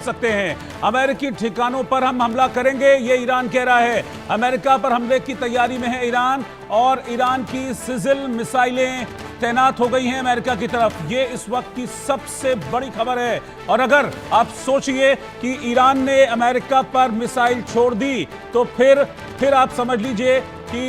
सकते हैं। अमेरिकी ठिकानों पर हम हमला करेंगे, ये ईरान कह रहा है। अमेरिका पर हमले की तैयारी में है ईरान और ईरान की सिजिल मिसाइलें तैनात हो गई हैं अमेरिका की तरफ। ये इस वक्त की सबसे बड़ी खबर है। और अगर आप सोचिए कि ईरान ने अमेरिका पर मिसाइल छोड़ दी तो फिर आप समझ लीजिए कि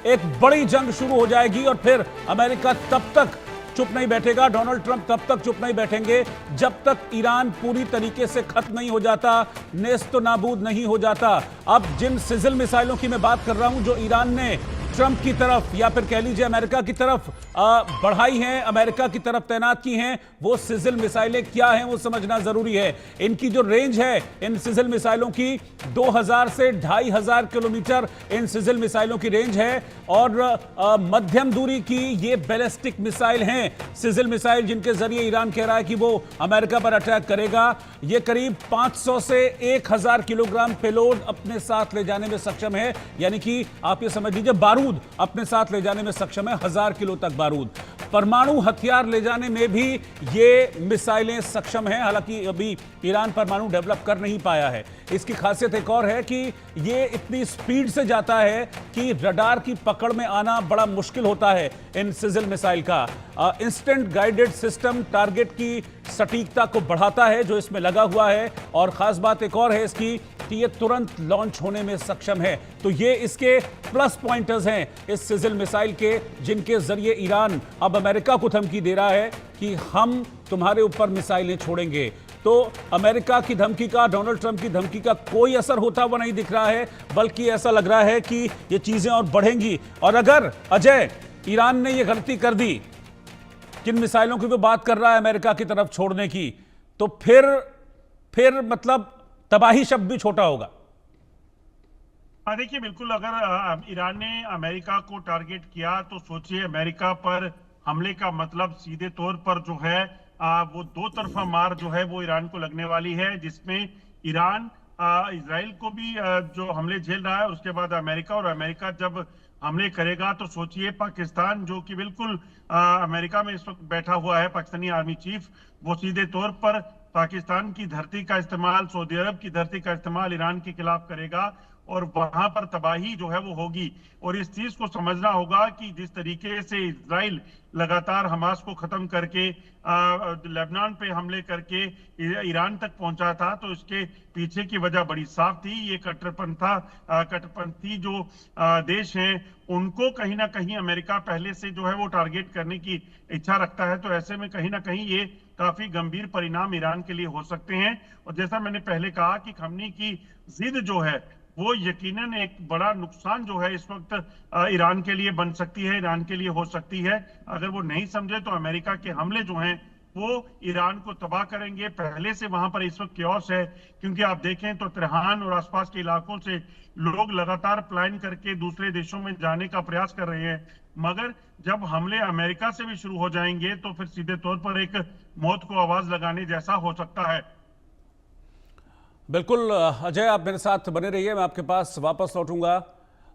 एक बड़ी जंग शुरू हो जाएगी और फिर अमेरिका तब तक चुप नहीं बैठेगा, डोनाल्ड ट्रंप तब तक चुप नहीं बैठेंगे जब तक ईरान पूरी तरीके से खत्म नहीं हो जाता, नेस्तो नाबूद नहीं हो जाता। अब जिन सिजिल मिसाइलों की मैं बात कर रहा हूं जो ईरान ने ट्रंप की तरफ या फिर कह लीजिए अमेरिका की तरफ बढ़ाई हैं, अमेरिका की तरफ तैनात की हैं, वो सिजिल मिसाइलें क्या हैं वो समझना जरूरी है। इनकी जो रेंज है इन सिजिल मिसाइलों की 2000 से 2500 किलोमीटर इन सिजिल मिसाइलों की रेंज है और मध्यम दूरी की ये बैलिस्टिक मिसाइल हैं। सिजिल मिसाइल जिनके जरिए ईरान कह रहा है कि वो अमेरिका पर अटैक करेगा। ये करीब 500 से 1000 किलोग्राम पेलोड अपने साथ ले जाने में सक्षम है, यानी कि आप ये समझ लीजिए बारूद अपने साथ ले जाने में सक्षम है, 1000 किलो तक बारूद। परमाणु हथियार ले जाने में भी ये मिसाइलें सक्षम हैं, हालांकि अभी ईरान परमाणु डेवलप कर नहीं पाया है। इसकी खासियत एक और है कि ये इतनी स्पीड से जाता है कि रडार की पकड़ में आना बड़ा मुश्किल होता है इन सिजिल मिसाइल का। इंस्टेंट गाइडेड सिस्टम टारगेट की सटीकता को बढ़ाता है जो इसमें लगा हुआ है, और खास बात एक और है इसकी कि ये तुरंत लॉन्च होने में सक्षम है। तो ये इसके प्लस पॉइंटर्स हैं इस सिजिल मिसाइल के, जिनके जरिए ईरान अब अमेरिका को धमकी दे रहा है कि हम तुम्हारे ऊपर मिसाइलें छोड़ेंगे। तो अमेरिका की धमकी का, डोनाल्ड ट्रंप की धमकी का कोई असर होता हुआ नहीं दिख रहा है, बल्कि ऐसा लग रहा है कि ये चीजें और बढ़ेंगी। और अगर अजय ईरान ने ये गलती कर दी, किन मिसाइलों की वो बात कर रहा है अमेरिका की तरफ छोड़ने की, तो फिर मतलब तबाही शब्द भी छोटा होगा। देखिए, बिल्कुल अगर ईरान ने अमेरिका को टारगेट किया तो सोचिए अमेरिका पर हमले का मतलब सीधे तौर पर जो है वो दो तरफा मार जो है वो ईरान को लगने वाली है, जिसमें ईरान इजराइल को भी जो हमले झेल रहा है, उसके बाद अमेरिका, और अमेरिका जब हमले करेगा तो सोचिए पाकिस्तान जो कि बिल्कुल अमेरिका में इस वक्त बैठा हुआ है, पाकिस्तानी आर्मी चीफ, वो सीधे तौर पर पाकिस्तान की धरती का इस्तेमाल, सऊदी अरब की धरती का इस्तेमाल ईरान के खिलाफ करेगा और वहां पर तबाही जो है वो होगी। और इस चीज को समझना होगा कि जिस तरीके से इजराइल लगातार हमास को खत्म करके लेबनान पे हमले करके ईरान तक पहुंचा था, तो इसके पीछे की वजह बड़ी साफ थी। ये कट्टरपंथी जो देश हैं उनको कहीं ना कहीं अमेरिका पहले से जो है वो टारगेट करने की इच्छा रखता है। तो ऐसे में कहीं ना कहीं ये काफी गंभीर परिणाम ईरान के लिए हो सकते हैं। और जैसा मैंने पहले कहा कि खमनी की जिद जो है वो यकीनन एक बड़ा नुकसान जो है इस वक्त ईरान के लिए बन सकती है, ईरान के लिए हो सकती है। अगर वो नहीं समझे तो अमेरिका के हमले जो हैं वो ईरान को तबाह करेंगे। पहले से वहां पर इस वक्त क्योस है, क्योंकि आप देखें तो तिरहान और आसपास के इलाकों से लोग लगातार प्लान करके दूसरे देशों में जाने का प्रयास कर रहे हैं। मगर जब हमले अमेरिका से भी शुरू हो जाएंगे तो फिर सीधे तौर पर एक मौत को आवाज लगाने जैसा हो सकता है। बिल्कुल अजय, आप मेरे साथ बने रहिए, मैं आपके पास वापस लौटूंगा।